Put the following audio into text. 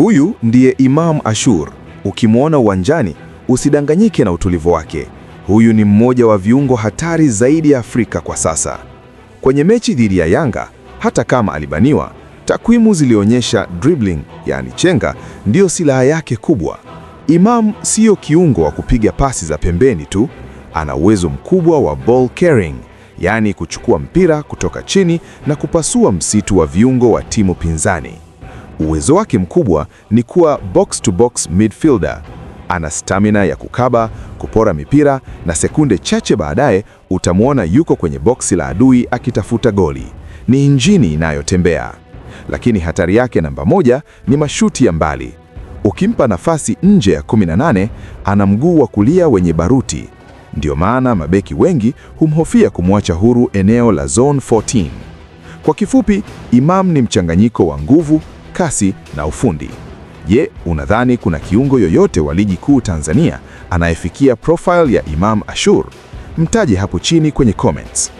Huyu ndiye Imam Ashur. Ukimwona uwanjani, usidanganyike na utulivu wake. Huyu ni mmoja wa viungo hatari zaidi ya Afrika kwa sasa. Kwenye mechi dhidi ya Yanga, hata kama alibaniwa, takwimu zilionyesha dribbling, yani chenga, ndiyo silaha yake kubwa. Imam siyo kiungo wa kupiga pasi za pembeni tu, ana uwezo mkubwa wa ball carrying, yani kuchukua mpira kutoka chini na kupasua msitu wa viungo wa timu pinzani. Uwezo wake mkubwa ni kuwa box to box midfielder. Ana stamina ya kukaba, kupora mipira na sekunde chache baadaye utamwona yuko kwenye boksi la adui akitafuta goli. Ni injini inayotembea. Lakini hatari yake namba moja ni mashuti ya mbali. Ukimpa nafasi nje ya 18, ana mguu wa kulia wenye baruti. Ndio maana mabeki wengi humhofia kumwacha huru eneo la zone 14. Kwa kifupi, Imam ni mchanganyiko wa nguvu, kasi na ufundi. Je, unadhani kuna kiungo yoyote wa ligi kuu Tanzania anayefikia profile ya Imam Ashur? Mtaje hapo chini kwenye comments.